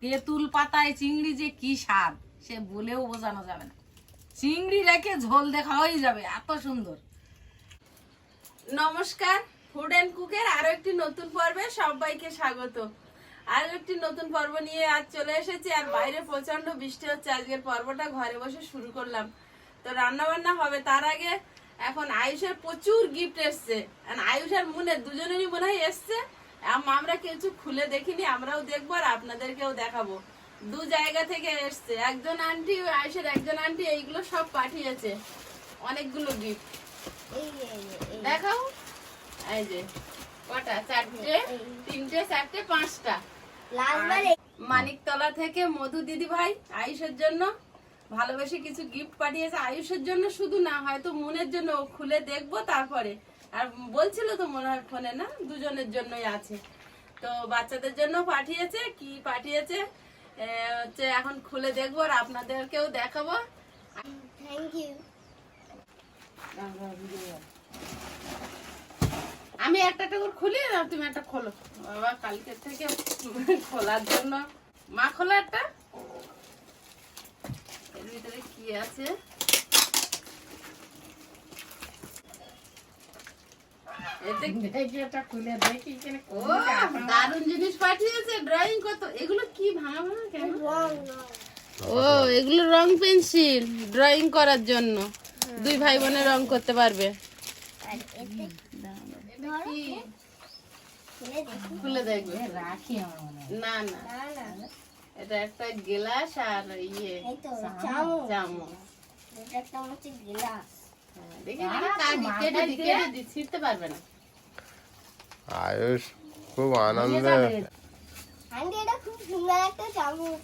তেঁতুল পাতায় চিংড়ি যে কি স্বাদ সে বলেও বোঝানো যাবে না। চিংড়ি রেখে ঝোল দেখাওয়াই যাবে, এত সুন্দর। নমস্কার, ফুড এন্ড কুকের আরো একটি নতুন পর্বে সবাইকে স্বাগত। আরো একটি নতুন পর্ব নিয়ে আজ চলে এসেছি। আর বাইরে প্রচন্ড বৃষ্টি হচ্ছে। আজকের পর্বটা ঘরে বসে শুরু করলাম। তো রান্না বান্না হবে তার আগে এখন আয়ুষের প্রচুর গিফট এসছে। আয়ুষের মনে দুজনেরই মনে হয় এসছে। আমরা কিছু খুলে দেখিনি, আমরাও দেখবো আর আপনাদেরকেও দেখাবো। দু জায়গা থেকে এসছে। একজন আন্টি, আয়ুষের একজন আন্টি এইগুলো সব পাঠিয়েছে, অনেকগুলো গিফট। দেখাও, এই যে কটা, চারটে, তিনটে, চারটে, পাঁচটা। মানিকতলা থেকে মধু দিদি ভাই আয়ুষের জন্য ভালোবেসে কিছু গিফট পাঠিয়েছে। আয়ুষের জন্য শুধু না, হয়তো মনের জন্য, খুলে দেখবো তারপরে। আর বলছিল তো মনে হয় ফোনে, না দুজনের জন্যই আছে। তো বাচ্চাদের জন্য পাঠিয়েছে, কি পাঠিয়েছে হচ্ছে এখন খুলে দেখবো আর আপনাদেরকেও দেখাবো। Thank you. আমি একটা করে খুলি আর তুমি একটা খোলো। বাবা কালকে থেকে খোলার জন্য, মা খোলা একটা। এর ভিতরে কি আছে? দারুন জিনিস পাঠিয়েছে। ড্রয়িং কত, এগুলো কি ভাঙা ভাঙা কেন? ও, এগুলো রং পেন্সিল, ড্রয়িং করার জন্য। দুই ভাই বোনে রং করতে পারবে। খুলে দেখবে। রাখি না না, এটা একটা গ্লাস আর ইয়ে চামচ। দেখি কেটে দি, ছিঁড়তে পারবে না। আয়ুষ খুব আনন্দে। আন্টি এটা খুব সুন্দর একটা চামচ।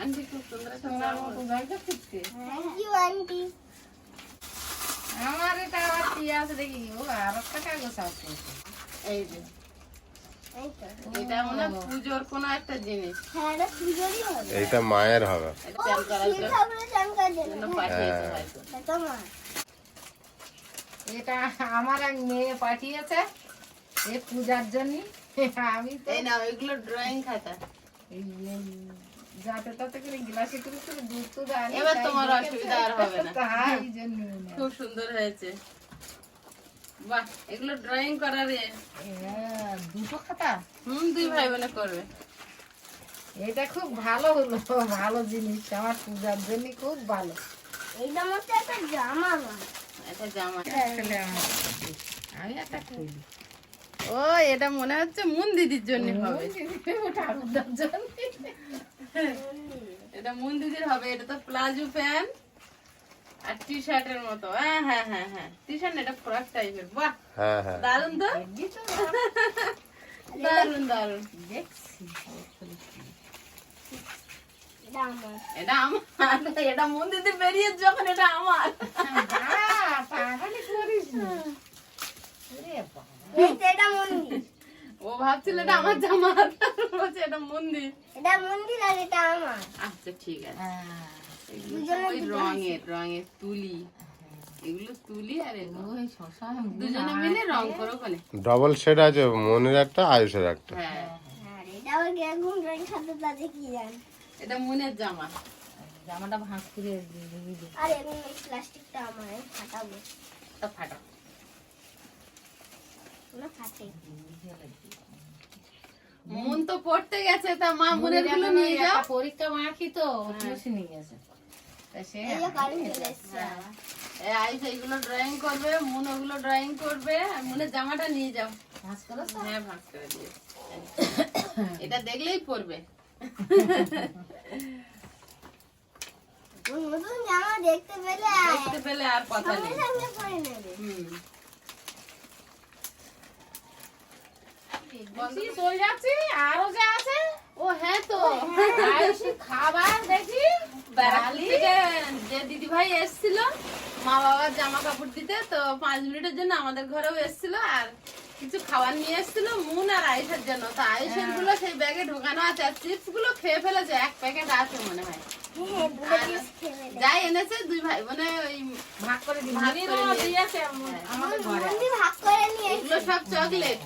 আন্টি খুব সুন্দর একটা চামচ। Thank you aunty. আমার এটা আবার কি আছে দেখি। ও আর একটা কাগজ আছে। এই যে এটা মনে হয় পুজোর কোনো একটা জিনিস। হ্যাঁ, এটা পুজোরই হবে। এইটা মায়ের হবে। এটা চাল করার শিব ঠাকুরের চান করার জন্য। পাঠিয়েছে হয়তো। এটা মা। এটা আমার এক মেয়ে পাঠিয়েছে এই পূজার জন্য। আমি তো এই নাও, এগুলো ড্রয়িং খাতা। যাতে তাতে করে গ্লাসে করে করে দুধ তো আনি। এবার তোমার অসুবিধা আর হবে না। তাই জন্য খুব সুন্দর হয়েছে। বাহ, এগুলো ড্রয়িং করার দুটো খাতা। দুই ভাই বোনে করবে। এটা খুব ভালো হলো, ভালো জিনিস আমার পূজার জন্য খুব ভালো। এইটা মধ্যে একটা জামা মা। এটা জামা। আসলে আমি একটা খুলি। ও, এটা মনে হচ্ছে মুন দিদির জন্য হবে। ঠাকুরদার জন্য। এটা মুন দিদির হবে। এটা তো প্লাজো প্যান্ট আর টি শার্টের মতো। হ্যাঁ হ্যাঁ হ্যাঁ হ্যাঁ, টি শার্ট, এটা ফ্রক টাইপের। বাহ, হ্যাঁ হ্যাঁ, দারুন তো, দারুন দারুন। দেখছি এটা আমার। এটা আমার, এটা মুন দিদি বেরিয়ে যখন, এটা আমার। পাগলি করিস না। ওরে বাবা। এটা মন্দির। ও ভাবছিল এটা আমার জামা, বলছে এটা মন্দির। এটা মন্দির আর এটা আমার। আচ্ছা ঠিক আছে। হ্যাঁ, এগুলো সব ওই রঙের রঙের তুলি, এগুলো তুলি আর এগুলো ওই শশা দুজনে মিলে রং করো কোনে। ডবল শেড আছে, মনের একটা আয়ুষের একটা। হ্যাঁ, আর এটা আবার কিরকম ড্রয়িং খাতা তাতে কি জানি। এটা মুনের জামা। জামাটা ভাঁজ করে দিয়ে দে। আর এমনি এই প্লাস্টিকটা আমার, আমি ফাটাবো। তা ফাটা। না ফাটে। মুন তো পড়তে গেছে, তা মা মুনের গুলো নিয়ে যাও। পরীক্ষা মাখি তো টিউশনি গেছে। তা সে এই যে কারেন্ট চলে এসছে। আইস এইগুলো ড্রয়িং করবে, মুন ওগুলো ড্রয়িং করবে। আর মুনের জামাটা নিয়ে যাও। ভাঁজ করো তো? হ্যাঁ, ভাঁজ করে দিয়ে। এটা দেখলেই পড়বে। নতুন জামা দেখতে পেলে আর কথা সঙ্গে নেই। সঙ্গে পরে নেবে। চলে যাচ্ছি আরো যা আছে। ও হ্যাঁ তো, আয়ুষি খাবার দেখি ব্যারাকপুর থেকে যে দিদি ভাই এসেছিল মা বাবার জামা কাপড় দিতে, তো 5 মিনিটের জন্য আমাদের ঘরেও এসেছিল আর কিছু খাবার নিয়ে এসেছিল মুন আর আয়ুষের জন্য। তো আয়ুষের গুলো সেই ব্যাগে ঢোকানো আছে আর চিপস গুলো খেয়ে ফেলেছে, এক প্যাকেট আছে মনে হয়। হ্যাঁ, দুটো piece খেয়ে নেবে। যাই এনেছে দুই ভাই বোনে ওই ভাগ করে দিই। ভাগ করে নিয়ে- দিয়েছে আমাদের ঘরে। মন্দির ভাগ করে নিয়ে এগুলো সব চকলেট।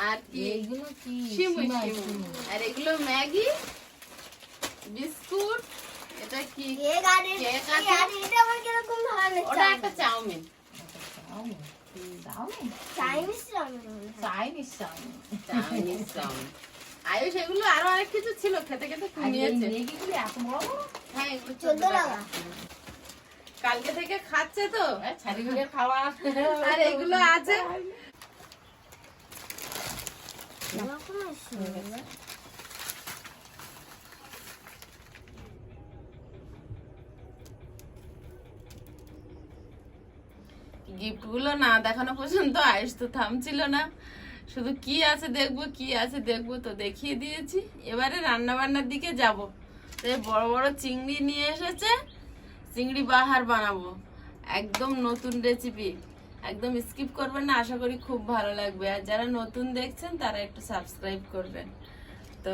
আর কি এইগুলো কি সিমুই সিমাই, সিমুই। সিমুই। আর এগুলো ম্যাগি, বিস্কুট, এটা কি কেক আর কেক আছে। আর এটা আমার কিরকম ধরনের ওটা একটা chowmein. Chowmein. Chowmein? Chinese chowmein Chinese chowmein. Chowmein chowmein. Ayush এগুলো আরো অনেক কিছু ছিল, খেতে খেতে আর এই কমিয়েছে। ম্যাগিগুলো এত বড় বড়? হ্যাঁ এগুলো 14 টাকা। কালকে থেকে খাচ্ছে তো, চারিদিকের খাবার। আর এগুলো আছে। এরকম আছে। গিফট গুলো না দেখানো পর্যন্ত আয়ুষ তো থামছিল না, শুধু কি আছে দেখবো কি আছে দেখবো, তো দেখিয়ে দিয়েছি। এবারে রান্না বান্নার দিকে যাব। তো এই বড় বড় চিংড়ি নিয়ে এসেছে, চিংড়ি বাহার বানাবো, একদম নতুন রেসিপি, একদম স্কিপ করবেন না, আশা করি খুব ভালো লাগবে। আর যারা নতুন দেখছেন তারা একটু সাবস্ক্রাইব করবেন। তো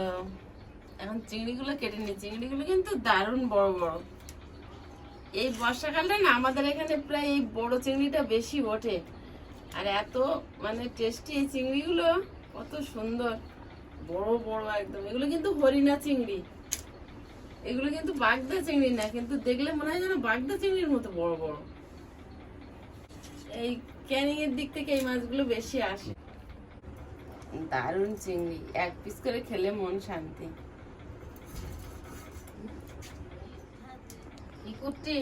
এখন চিংড়িগুলো কেটে নিই। চিংড়িগুলো কিন্তু দারুণ বড় বড়। এই বর্ষাকালটা না আমাদের এখানে প্রায় এই বড় চিংড়িটা বেশি ওঠে, আর এত মানে টেস্টি এই চিংড়িগুলো, কত সুন্দর বড় বড় একদম। এগুলো কিন্তু হরিণা চিংড়ি, এগুলো কিন্তু বাগদা চিংড়ি না, কিন্তু দেখলে মনে হয় যেন বাগদা চিংড়ির মতো বড় বড়। এই ক্যানিং এর দিক থেকে এই মাছগুলো বেশি আসে। দারুণ চিংড়ি, এক পিস করে খেলে মন শান্তি। কি করছি?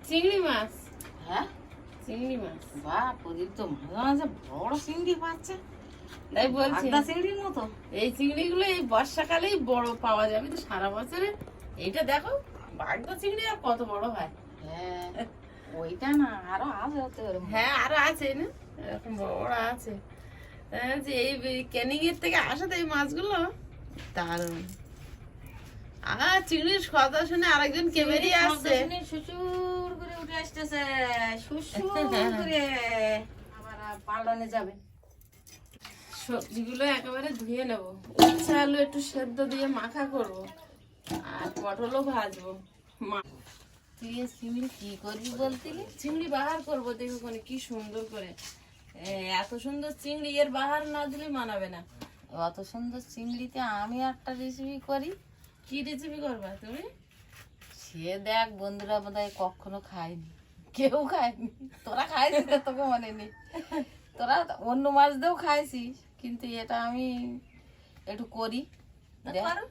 চিংড়ি মাছ, হ্যাঁ? চিংড়ি মাছ, বাহ, প্রদীপ তো মাঝে মাঝে বড় চিংড়ি পাচ্ছে। তাই বলছি বাগদা চিংড়ির মতো। এই চিংড়িগুলো এই বর্ষাকালেই বড় পাওয়া যাবে, তো সারা বছরে এইটা দেখো বাগদা চিংড়ি আর কত বড় হয়। হ্যাঁ, ওইটা না আরো আছে হতে পারে। হ্যাঁ আরো আছে না, এরকম বড় বড় আছে। যে এই ক্যানিং এর থেকে আসে তো এই মাছগুলো দারুণ। চিংড়ির কথা শুনে আরেকজন কে বেরিয়ে আসছে। শ্বশুর করে উঠে আসতেছে, শ্বশুর করে আবার পাল্টানে যাবে। সবজিগুলো একেবারে ধুয়ে নেব, উচ্ছে আলু একটু সেদ্ধ দিয়ে মাখা করব, আর পটলও ভাজবো। তুই এই চিংড়ি কি করবি বলতিলি? চিংড়ি বাহার করবো, দেখো কোনে কি সুন্দর করে। এত সুন্দর চিংড়ি এর বাহার না দিলে মানাবে না। অত সুন্দর চিংড়িতে আমি একটা রেসিপি করি। কি রেসিপি করবা তুমি? সে দেখ, বন্ধুরা বোধহয় কখনো খায়নি, কেউ খায়নি। তোরা খাইছিস তো, তোকে মনে নেই। তোরা অন্য মাছ দিয়েও খাইছিস, কিন্তু এটা আমি একটু করি। দেখ, করো।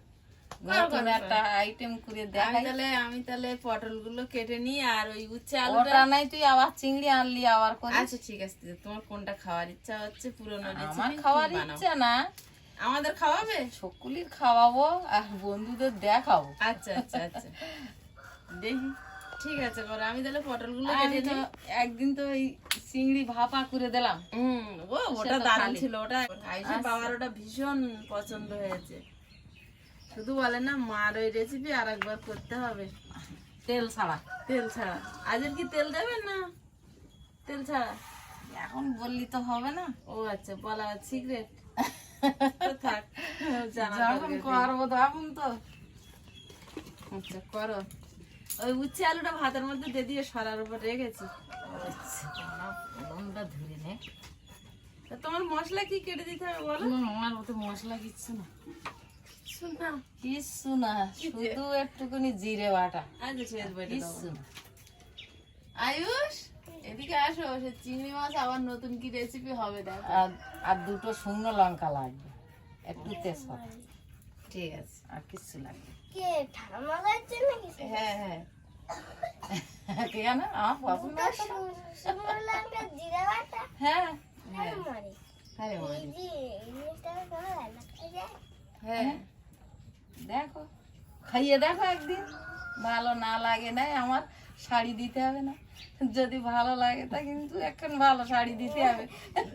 নতুন একটা আইটেম করে দেখাই। আমি তাহলে পটলগুলো কেটে নিই, আর ওই উচ্ছে ওটা আলুটা। নাই, তুই আবার চিংড়ি আনলি আবার করিস। আচ্ছা ঠিক আছে, তোমার কোনটা খাওয়ার ইচ্ছা হচ্ছে পুরনো আমার রেসিপি খাওয়ার ইচ্ছা না, আমাদের খাওয়াবে? সকলির খাওয়াবো আর বন্ধুদের দেখাবো। আচ্ছা আচ্ছা আচ্ছা, দেখি ঠিক আছে করো। আমি তাহলে পটলগুলো আমি কেটে তো নিই। একদিন তো এই চিংড়ি ভাপা করে দিলাম। ওটা তো দারুণ খালি। ছিল, ওটা আয়ুষের বাবার ওটা ভীষণ পছন্দ হয়েছে। শুধু বলে না মার ওই রেসিপি আর একবার করতে হবে, তেল ছাড়া। তেল ছাড়া। আজের কি তেল দেবেন না? তেল ছাড়া? এখন বললি তো হবে না। ও আচ্ছা, বলা সিক্রেট থাক, জানা যখন দরকার নেই। করবো তখন তো। আচ্ছা করো। ওই উচ্ছে আলুটা ভাতের মধ্যে দিয়ে দিয়ে সরার উপর রেখেছি। ফোনটা ধরে নে। তা তোমার মশলা কি কেটে দিতে হবে বলো? আমার মতো মশলা কিচ্ছু না, শোনা, কিচ্ছু না, শুধু একটুখানি জিরে বাটা, আচ্ছা শেষ বেটে দেবো। কিচ্ছু না। আয়ুষ এদিকে আসো, সে চিংড়ি মাছ আবার নতুন কি রেসিপি হবে দেখো। আর দুটো শুকনো লঙ্কা লাগবে, একটু তেজপাতা, ঠিক আছে। আর কিচ্ছু লাগবে। কে ঠান্ডা লাগছে নাকি? হ্যাঁ হ্যাঁ, কেন? আমার পছন্দ দুটো আছে না। শুকনো লঙ্কা জিরে বাটা হ্যাঁ হ্যাঁ মারি। হ্যাঁ এই মারি। যে এই জিনিসটা কেমন লাগে? হ্যাঁ দেখো, খাইয়ে দেখো একদিন। ভালো না লাগে না আমার শাড়ি দিতে হবে না, যদি ভালো লাগে তা কিন্তু এখন ভালো শাড়ি দিতে হবে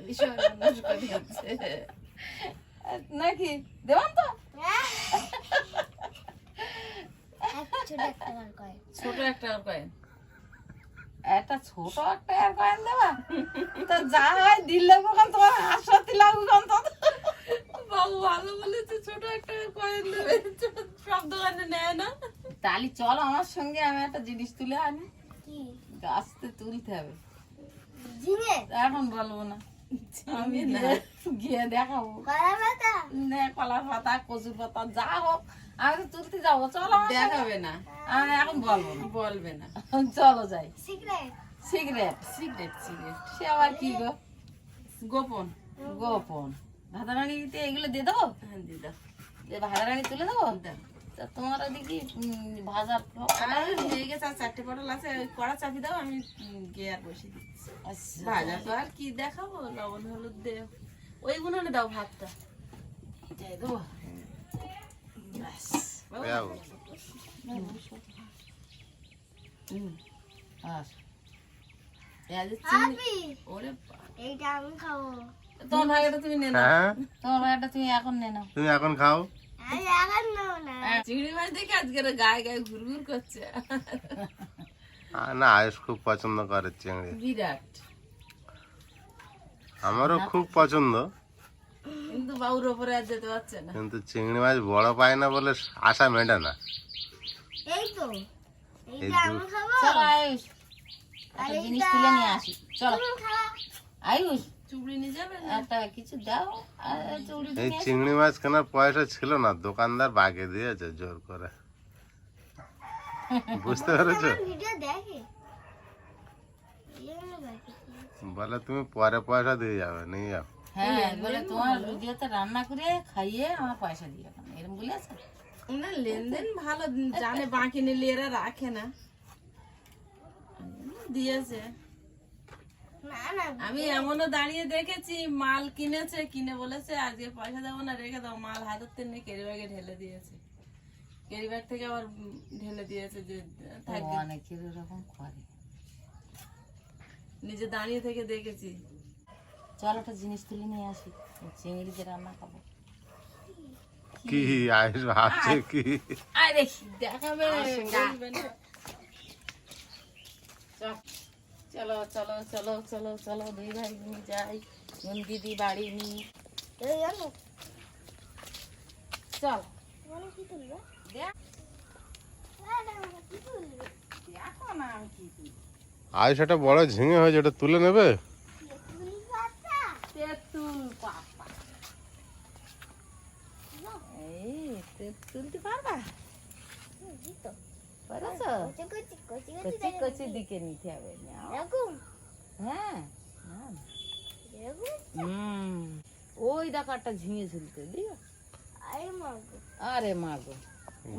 ভীষণ নষ্ট করে যাচ্ছে। নাকি? দেবান তো? ছোট একটা বার করে ছোট একটা কয়েন। একটা ছোট একটা আর কয়েন দেবা তো যা হয় দিলে কখন তোমার হাসতে লাগবে কখন তো। বাবু ভালো বলেছে, ছোট একটা কয়েন দেবে, সব দোকানে নেয় না। তাহলে চল আমার সঙ্গে, আমি একটা জিনিস তুলে আনি। কি গাছতে তুলতে হবে, ঝিঙে? এখন বলবো না। আমি গিয়ে দেখাবো কলা পাতা নে কলার পাতা কচুর পাতা যা হোক আমি তো তুলতে যাবো চলো আমার সাথে। দেখাবে না, আমি এখন বলবো না বলবে না। চলো যাই সিক্রেট সিগারেট সিক্রেট সিক্রেট সে আবার কি গো গোপন। গোপন ভাতারানিতে এগুলো দিয়ে দেবো হ্যাঁ দিদা যে ভাতারানি তুলে দেবো দাও। তা তোমার ওদিকে ভাজা আর হয়ে গেছে, আর 4টে পটল আছে, ওই কড়া চাপি দাও, আমি গিয়ে আর বসে দিচ্ছি। আচ্ছা, ভাজা তো আর কি দেখাবো, লবণ হলুদ দে ওইগুলো না দাও ভাতটা। দিয়ে দেবো ব্যাস। যাও। আর এই যে চিংড়ি- হাবি ওরে বাবা। এইটা আমি খাবো তোমার ভাগটা তুমি নে না। হ্যাঁ তোমার ভাইটা তুমি এখন নে নাও তুমি এখন খাও। আমি এখন নেবো না চিংড়ি মাছ দেখে আজকের গায়ে গায়ে ঘুরঘুর করছে। না আয়ুষ খুব পছন্দ করে চিংড়ি, বিরাট। আমারও খুব পছন্দ, কিন্তু বাবুর ওপরে আর যেতে পারছে না। কিন্তু চিংড়ি মাছ বড় পায় না বলে আশা মেটে না। এই তো এইটা আমি খাবো চলো আয়ুষ একটা জিনিস তুলে নিয়ে আসি চলো তুমি খাওয়া আয়ুষ চুবড়ি নিয়ে যাবে না? একটা কিছু দাও আর চুড়ি এই চিংড়ি মাছ কেনার পয়সা ছিল না, দোকানদার বাগে দিয়েছে জোর করে, বুঝতে পেরেছো? ভিডিও দেখে এই জন্য দেখে। বলে তুমি পরে পয়সা দিয়ে যাবে, নিয়ে যাও। হ্যাঁ বলে তোমার ভিডিওতে রান্না করে খাইয়ে আমার পয়সা দিয়ে এখন এরকম বলেছে না লেনদেন ভালো জানে, বাকি নিলে এরা রাখে না, দিয়েছে। না না আমি এমনও দাঁড়িয়ে দেখেছি, মাল কিনেছে, কিনে বলেছে আজকে পয়সা দেবো না, রেখে দাও, মাল হাতের নিয়ে ক্যারি ব্যাগে ঢেলে দিয়েছে, ক্যারি ব্যাগ থেকে আবার ঢেলে দিয়েছে যে থাকবে। অনেকের এরকম করে নিজে দাঁড়িয়ে থেকে দেখেছি। চল একটা জিনিস তুলে নিয়ে আসি চিংড়ি দিয়ে রান্না খাবো কি আয়ুষ ভাবছে কি? আয় দেখি দেখাবে বলবে না। চলো চলো চলো চলো চলো দুই ভাই বোন যাই বোন দিদি বাড়ি নিয়ে এই জানো চল মানে কি তুলবে দেখ কি তুলবে দেখো না আমি কি তুলি। আয়ুষ একটা বড় ঝিঙে হয়েছে, ওটা তুলে নেবে? তুলি পাতা তেঁতুল পাতা এই তুলতে পারবা তো পারছো কচি কচি কচি কচি কচি দিকে নিতে হবে নাও। এরকম হ্যাঁ নাও। এরকম ওই দেখো একটা ঝিঙে ঝুলতে দিও আরে মাগো আরে মা গো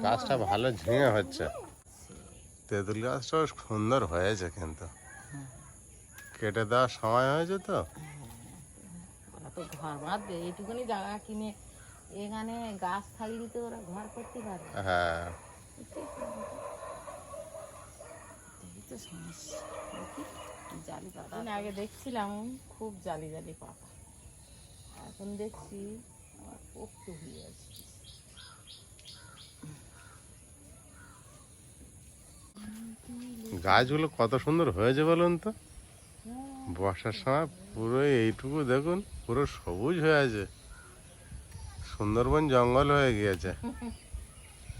গাছটা ভালো ঝিঙে হচ্ছে, তেঁতুল গাছটা সুন্দর হয়েছে, কিন্তু কেটে দেওয়ার সময় হয়েছে তো। ওরা তো ঘর বাঁধবে এইটুকুনি জায়গা কিনে এখানে গাছ থাকলে তো ওরা ঘর করতে পারবে হ্যাঁ এই তো সমস্যা দেখি জালি পাতা আগে দেখছিলাম খুব জালি জালি পাতা এখন দেখছি আমার পোক্ত হয়ে আছে গাছগুলো কত সুন্দর হয়েছে বলুন তো, বর্ষার সময় পুরো এইটুকু দেখুন পুরো সবুজ হয়ে আছে, সুন্দরবন জঙ্গল হয়ে গিয়েছে।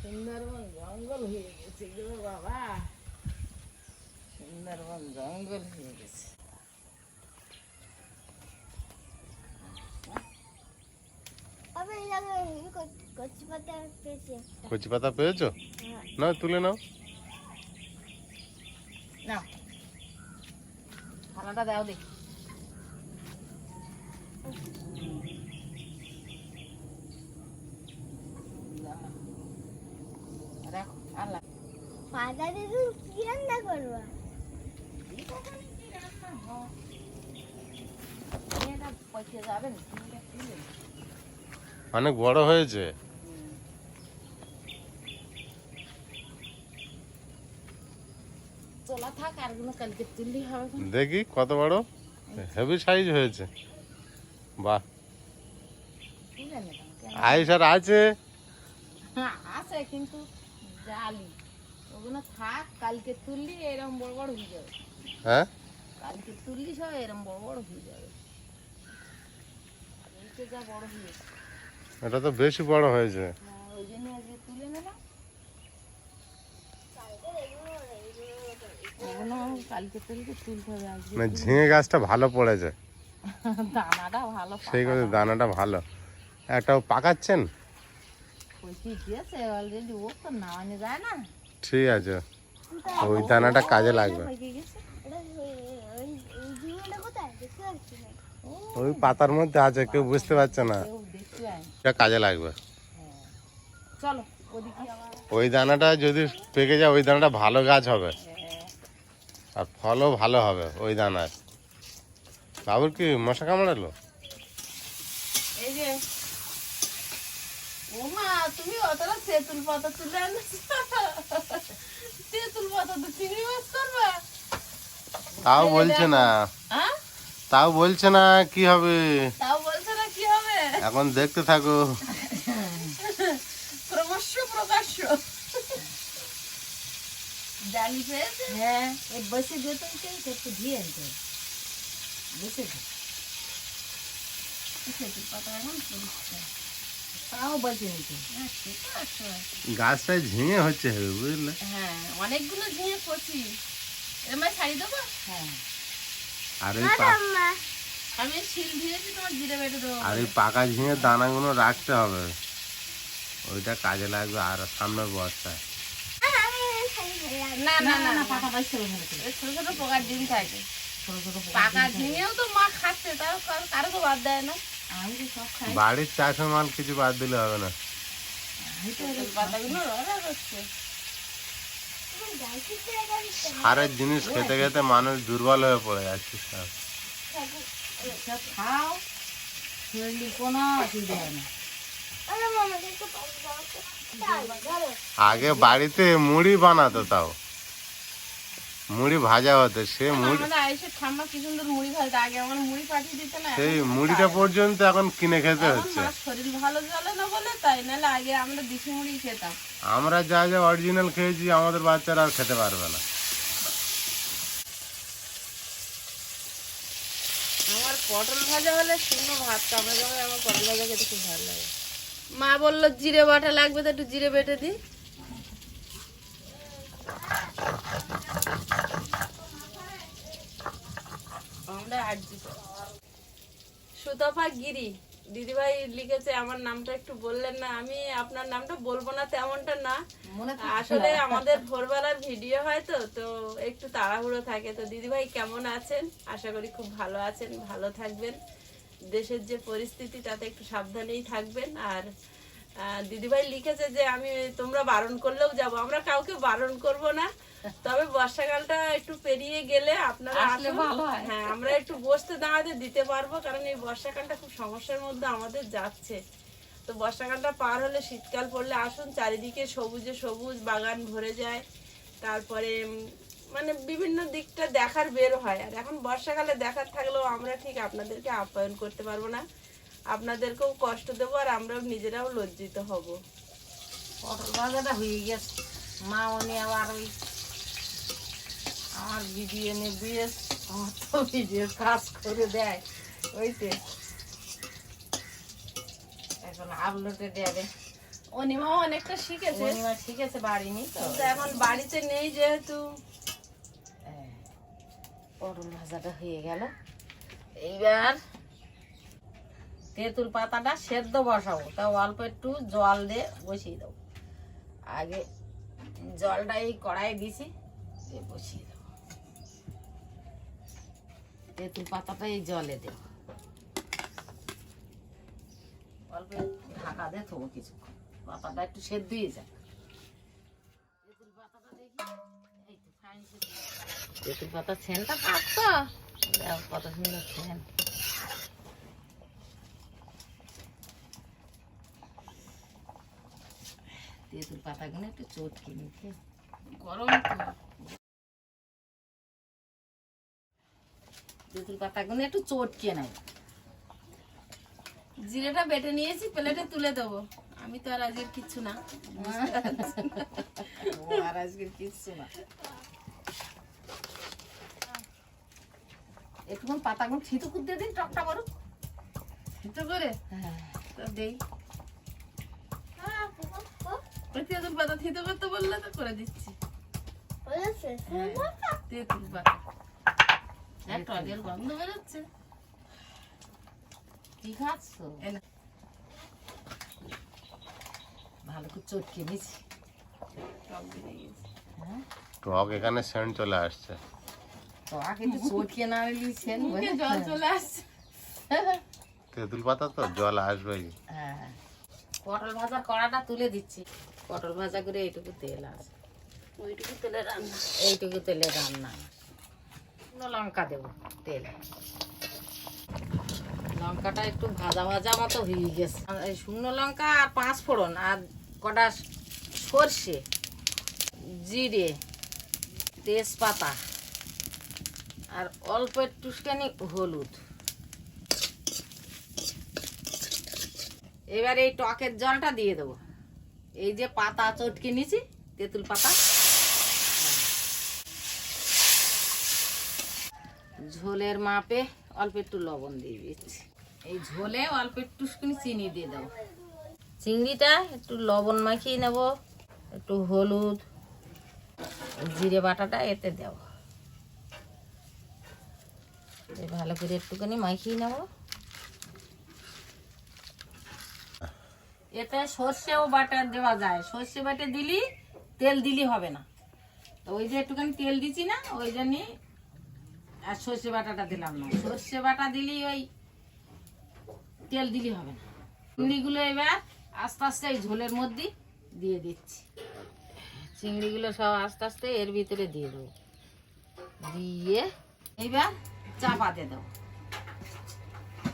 সুন্দরবন জঙ্গল হয়ে গেছে গো বাবা সুন্দরবন জঙ্গল হয়ে গেছে আবে এই জায়গায় কচি পাতা পেয়েছে কচি পাতা পেয়েছো? না তুলে নাও। না থালাটা দাও দেখি রাখো আল্লাহ পাতা দিয়ে তুমি কি রান্না করবা এটা পচে যাবে না চিনিটা তুলে অনেক বড় হয়েছে। চলা থাক আর গুলো কালকে তুললেই হবে দেখি কত বড়, হেভি সাইজ হয়েছে। বাহ, তুলে নিলাম কেন আয়ুষ আর আছে। হ্যাঁ আছে কিন্তু জালি ওগুলো থাক কালকে তুললি এরকম বড় বড় হয়ে যাবে হ্যাঁ কালকে তুললি সব এরকম বড় বড় হয়ে যাবে এইটা যা বড় হয়েছে এটা তো বেশি বড় হয়েছে। হ্যাঁ, ওই জন্য আজকে তুলে নিলাম ওগুলো কালকে তুলতে হবে আজকে না ঝিঙে গাছটা ভালো পড়েছে। দানাটা ভালো সেই কথা দানাটা ভালো। একটা পাকাচ্ছেন? কইছি গিয়েছে অলরেডি, ও তো নামানো যায় না। ঠিক আছে, ওই দানাটা কাজে লাগবে। হয়ে গেছে। এটা ওই ঝিঙেটা কোথায় দেখতে পাচ্ছি না। ওই পাতার মধ্যে আছে, কেউ বুঝতে পারছে না। কেউ দেখতে পায় না। এটা কাজে লাগবে। চলো ওদিকে আবার। ওই দানাটা যদি পেকে যায়, ওই দানাটা ভালো গাছ হবে আর ফলও ভালো হবে ওই দানার। বাবুর কি মশা কামড়ালো? এই যে ও মা, তুমি অতটা তেঁতুল পাতা তুলে আনছো? তেঁতুল পাতা তো চিংড়ি মাছ করবা? তাও বলছে না, হ্যাঁ, তাও বলছে না কি হবে। তাও বলছে না কি হবে। এখন দেখতে থাকো। ক্রমশ প্রকাশ্য জালি পেয়েছে। হ্যাঁ, এই বসে দিয়ে তো একটু দিয়ে আনতে বসে তেঁতুল পাতা এখন পরিষ্কার। তাও বসে নিতে। হ্যাঁ, সে তো একশোবার। গাছটায় ঝিঙে হচ্ছে হেবি, বুঝলে? হ্যাঁ, অনেকগুলো ঝিঙে কচি। এবার ছাড়ি দেবো। হ্যাঁ, আর এই পা- আম্মা আমি শিল দিয়েছি, তোমার জিরে বেটে দেবো। আর এই পাকা ঝিঙের দানাগুলো রাখতে হবে, ওইটা কাজে লাগবে আর সামনের বর্ষায়। আমি খালি খালি রাখি। না না না না না, পাতা বাইছে ওখানে থেকে। এই ছোট ছোট পোকার ডিম থাকে। ছোট ছোট পাকা ঝিঙেও তো মা খাচ্ছে, তাও কারো তো বাদ দেয় না। আমি তো সব খাই। বাড়ির চাষের মাল কিছু বাদ দিলে হবে না। আমি তো তেঁতুল পাতাগুলো রান্না করছে। আমার গাল থেকে রেখে দিতে হবে। সারের জিনিস খেতে খেতে মানুষ দুর্বল হয়ে পড়ে যাচ্ছে সব। সব খাও, শরীরে কোনো অসুবিধা হয় না। আরে মামাকে একটু পানি দাও তো। দাও, ধরো। আগে বাড়িতে মুড়ি বানাতো, তাও মুড়ি ভাজা হতো, সে মুড়ি, আমাদের আয়েশের ঠাম্মা কি সুন্দর মুড়ি ভাজতো। আগে আমার মুড়ি পাঠিয়ে দিত না। সেই মুড়িটা পর্যন্ত এখন কিনে খেতে এখন হচ্ছে। মার শরীর ভালো চলে না বলে তাই, নাহলে আগে আমরা দেশি মুড়ি খেতাম। আমরা যা যা অরিজিনাল খেয়েছি, আমাদের বাচ্চারা আর খেতে পারবে না। আমার পটল ভাজা হলে শুকনো ভাত কামড়ে যাবে। আমার পটল ভাজা খেতে খুব ভালো লাগে। মা বললো জিরে বাটা লাগবে, তো একটু জিরে বেটে দিই। আমরা আজকে সুতপা গিরি দিদিভাই লিখেছে, আমার নামটা একটু বললেন না। আমি আপনার নামটা বলবো না তেমনটা না, মনে আসলে আমাদের ভোরবেলার ভিডিও হয় তো তো একটু তাড়াহুড়ো থাকে। তো দিদিভাই কেমন আছেন? আশা করি খুব ভালো আছেন, ভালো থাকবেন। দেশের যে পরিস্থিতি তাতে একটু সাবধানেই থাকবেন। আর দিদিভাই লিখেছে যে আমি তোমরা বারণ করলেও যাব, আমরা কাউকে বারণ করব না। তবে বর্ষাকালটা একটু পেরিয়ে গেলে আপনারা আসলে আসুন। ভালো হয়। হ্যাঁ, আমরা একটু বসতে দাঁড়াতে দিতে পারবো, কারণ এই বর্ষাকালটা খুব সমস্যার মধ্যে আমাদের যাচ্ছে। তো বর্ষাকালটা পার হলে শীতকাল পড়লে আসুন, চারিদিকে সবুজে সবুজ বাগান ভরে যায়। তারপরে মানে বিভিন্ন দিকটা দেখার বের হয়। আর এখন বর্ষাকালে দেখার থাকলেও আমরা ঠিক আপনাদেরকে আপ্যায়ন করতে পারবো না, আপনাদেরকেও কষ্ট দেবো, আর আমরাও নিজেরাও লজ্জিত হব। পটল ভাজাটা হয়ে গেছে। মা উনি আবার ওই আমার ভিডিও এনে দিয়ে আমার তো ভিডিও কাজ করে দেয় ওইতে। এখন আপলোডে দেবে। অনিমাও অনেকটা শিখেছে, পূর্ণিমা ঠিক আছে, বাড়ি নেই তো। কিন্তু এখন বাড়িতে নেই যেহেতু। হ্যাঁ, পটল ভাজাটা হয়ে গেল। এইবার তেঁতুল পাতাটা সেদ্ধ বসাবো, তা অল্প একটু জল দিয়ে বসিয়ে দেবো। আগে জলটা এই কড়াই দিছি, দিয়ে বসিয়ে দেবো। তেঁতুল পাতাটা এই জলে দেবো, অল্প ঢাকা দিয়ে থবো কিছুক্ষণ, পাতাটা একটু সেদ্ধ হয়ে যায়। তেঁতুল পাতাটা দেখি এই তো ফাইন সেদ্ধ। তেঁতুল পাতার ছেনটা পাকতো, কত সুন্দর ছেন। তেঁতুল পাতাগুলো একটু চটকে নিতে গরম তো। তেঁতুল পাতাগুলো একটু চটকে নাই। জিরেটা বেটে নিয়েছি, প্লেটে তুলে দেবো। আমি তো আর আজকের কিচ্ছু না। ও আর আজকে কিচ্ছু না। একটুক্ষণ পাতাগুলো ছিটু কুদ দিয়ে দিন, টকটা বড় একটু করে তো দেই। ওই তেঁতুল পাতা থিতো করতে বললে তো করে দিচ্ছি। বলেছে, তেঁতুল পাতা টকের গন্ধ বেরোচ্ছে। মিষ্টি খাচ্ছ? এই না। ভালো করে চটকে নিছি। টক দিয়ে গেছে। হ্যাঁ, টক এখানে সেন্ট চলে আসছে। তো আগে তো চটকে না নিয়েছেন। মুখে জল চলে আসছে। তেঁতুল পাতা তো জল আসবেই। হ্যাঁ, পটল ভাজার কড়াটা তুলে দিচ্ছি। পটল ভাজা করে এইটুকু তেল আছে, ওইটুকু তেলে রান্না। এইটুকু তেলে রান্না। শুকনো লঙ্কা দেবো তেলে। লঙ্কাটা একটু ভাজা ভাজা মতো হয়ে গেছে। আর এই শুকনো লঙ্কা আর 5 ফোড়ন আর কটা সর্ষে, জিরে, তেজপাতা আর অল্প একটুখানি হলুদ। এবার এই টকের জলটা দিয়ে দেবো। এই যে পাতা চটকে নিয়েছি, তেঁতুল পাতা। ঝোলের মাপে অল্প একটু লবণ দিয়ে দিচ্ছি। এই ঝোলে অল্প একটুখানি চিনি দিয়ে দেবো। চিংড়িটা একটু লবণ মাখিয়ে নেব, একটু হলুদ, জিরে বাটাটা এতে দেব। ভালো করে একটুখানি মাখিয়ে নেব। এতে সর্ষেও বাটা দেওয়া যায়, সর্ষে বাটা দিলি তেল দিলি হবে না। তো ওই যে একটুখানি তেল দিচ্ছি না, ওই জন্যই আর সর্ষে বাটাটা দিলাম না। সর্ষে বাটা দিলি ওই তেল দিলি হবে না। চিংড়িগুলো এবার আস্তে আস্তে এই ঝোলের মধ্যে দিয়ে দিচ্ছি। চিংড়িগুলো সব আস্তে আস্তে এর ভিতরে দিয়ে দেবো, দিয়ে এবার চাপা দিয়ে দেবো।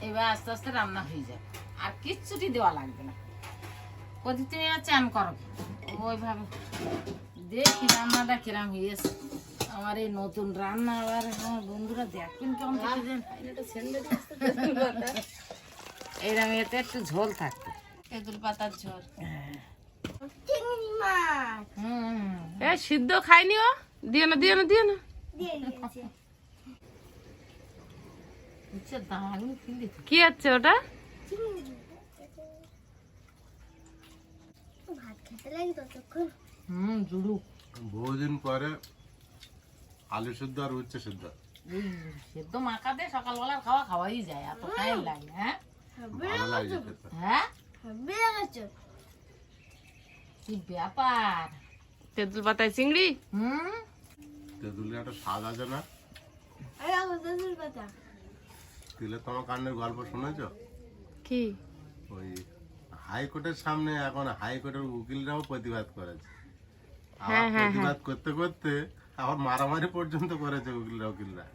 এবার আস্তে আস্তে রান্না হয়ে যাবে, আর কিচ্ছুটি দেওয়া লাগবে না। কদি তুমি আর চান করো ওইভাবে। দেখি রান্নাটা কিরাম হয়েছে আমার এই নতুন রান্না। আবার আমার বন্ধুরা দেখবেন কেমন এইরকম। এতে একটু ঝোল থাকতো, তেঁতুল পাতার ঝোল। চিংড়ি মাছ হুম, এ সিদ্ধ খাইনি ও, দিও না দিও না দিও না। দিয়ে দিয়েছে। ইচ্ছে দারুণ ফিলি। কি হচ্ছে ওটা? চিংড়ি ভাত খেতে লাগে ততক্ষণ। জুড়ু বহুদিন পরে আলু সিদ্ধ আর উচ্ছে সিদ্ধ। এই সেদ্ধ মাখাতে সকালবেলার খাওয়া খাওয়াই যায়, এত টাইম লাগে। হ্যাঁ ভালো লাগে খেতে। হ্যাঁ, হবে লাগাচ্ছো? কি ব্যাপার। তেঁতুল পাতায় চিংড়ি। তেঁতুলের একটা স্বাদ আছে না? আরে আমার তেঁতুল পাতা। তিলের তোমার কাণ্ডের গল্প শুনেছো? কি? ওই হাইকোর্টের সামনে এখন হাইকোর্টের উকিলরাও প্রতিবাদ করেছে। আবার প্রতিবাদ করতে করতে আবার মারামারি পর্যন্ত করেছে উকিলরা।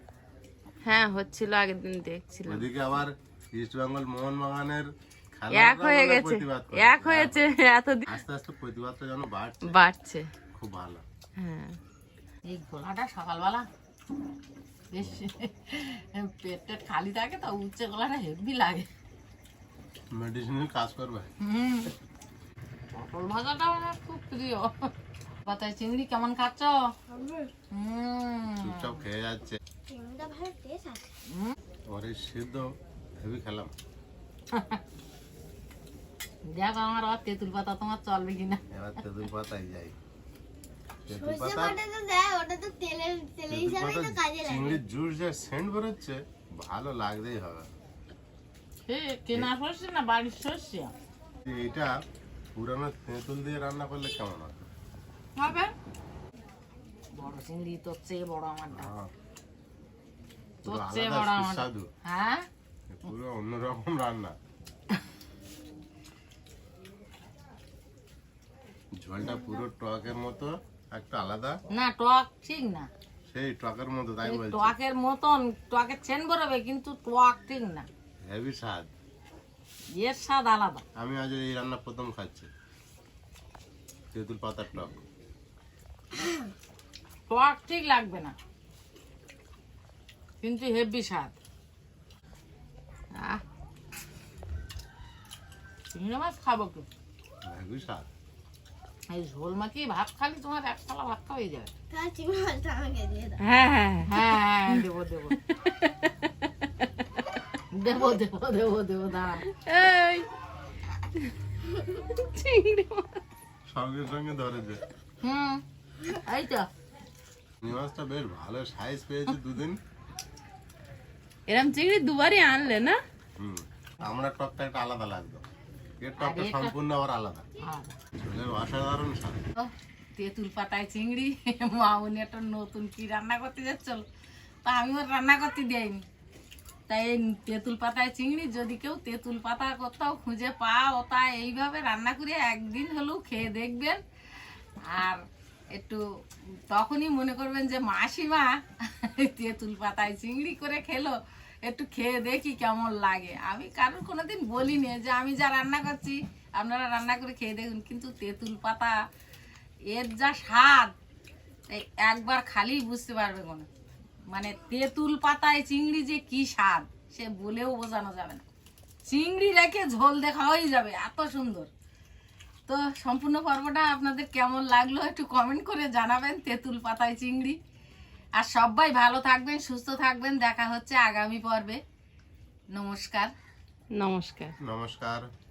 হ্যাঁ হচ্ছিল, আগের দিন দেখছিলাম। ওদিকে আবার ইস্ট বেঙ্গল মোহনবাগানের এক হয়ে গেছে, এক হয়েছে এতদিন। আস্তে আস্তে প্রতিবাদটা যেন বাড়ছে। খুব ভালো। হ্যাঁ, এই গোলাটা সকালবেলা বেশ পেটটা খালি থাকে, তো উচ্চে গলাটা হেভি লাগে। মেডিসিনের কাজ করবে। পটল ভাজাটা আমার খুব প্রিয়। পাতায় চিংড়ি কেমন খাচ্ছ? চুপচাপ খেয়ে যাচ্ছে। চিংড়িটা ভালো টেস্ট আছে। ওরে সিদ্ধ হেভি খেলাম। দেখো আমার আবার তেঁতুল পাতা তোমার চলবে কিনা। এবার তেঁতুল পাতায় যাই। তেঁতুল সর্ষে পাতা বাটা তো দেয়, ওটা তো তেলের হিসাবে তো কাজে লাগে। চিংড়ির জুস যে সেন্ট বেরোচ্ছে ভালো লাগতেই হবে। কেনা সর্ষে না বাড়ির সর্ষে? এটা পুরানো তেঁতুল দিয়ে রান্না করলে কেমন হবে? হবে। বড় চিংড়ি তোর চেয়ে বড় আমারটা, তোর পুরো চেয়ে আলাদা বড় আমার। সুস্বাদু। হ্যাঁ, পুরো অন্যরকম রান্না। ঝোলটা পুরো টকের মতো একটা আলাদা। না টক ঠিক না, সেই টকের মতো তাই এই বলছি। টকের মতন টকের চেন বেরোবে, কিন্তু টক ঠিক না, হেভি স্বাদ। এর স্বাদ আলাদা। আমি আজ এই রান্না প্রথম খাচ্ছি, তেঁতুল পাতার টক। টক ঠিক লাগবে না, কিন্তু হেভি স্বাদ। চিংড়ি মাছ খাবো কি? হেভি স্বাদ। এই ঝোল মাখিয়ে ভাত খালি তোমার এক থালা ভাত হয়ে যাবে। তাহলে চিংড়ি মাছটা আমাকে দিয়ে দাও। হ্যাঁ হ্যাঁ হ্যাঁ হ্যাঁ, দেবো দেবো দেবো দেবো দেবো দেবো, দাঁড়া। এই চিংড়ি মাছ। সঙ্গে সঙ্গে ধরেছে। এই তো চিংড়ি মাছটা বেশ ভালো সাইজ পেয়েছে দুদিন। এরম চিংড়ি দুবারই আনলে না? আমরা টকটা একটা আলাদা লাগতো, এর টকটা এটা- সম্পূর্ণ আবার আলাদা। ঝোলের অসাধারণ স্বাদ। ও, তেঁতুল পাতায় চিংড়ি, মামুনি একটা নতুন কি রান্না করতে যাচ্ছিল, তা আমি ওর রান্না করতে দেয়নি। তাই এই তেঁতুল পাতায় চিংড়ি যদি কেউ তেঁতুল পাতা কোথাও খুঁজে পাও, তা এইভাবে রান্না করে একদিন হলেও খেয়ে দেখবেন। আর একটু তখনই মনে করবেন যে মাসিমা তেঁতুল পাতায় চিংড়ি করে খেলো, একটু খেয়ে দেখি কেমন লাগে। আমি কারোর কোনোদিন বলিনি যে আমি যা রান্না করছি আপনারা রান্না করে খেয়ে দেখুন, কিন্তু তেঁতুল পাতা এর যা স্বাদ এই একবার খালি বুঝতে পারবে কোনো, মানে তেঁতুল পাতায় চিংড়ি যে কি স্বাদ সে বলেও বোঝানো যাবে না। চিংড়ি রেখে ঝোল দেখাওয়াই যাবে, এত সুন্দর। তো সম্পূর্ণ পর্বটা আপনাদের কেমন লাগলো একটু কমেন্ট করে জানাবেন, তেঁতুল পাতায় চিংড়ি। আর সবাই ভালো থাকবেন, সুস্থ থাকবেন, দেখা হচ্ছে আগামী পর্বে। নমস্কার। নমস্কার। নমস্কার।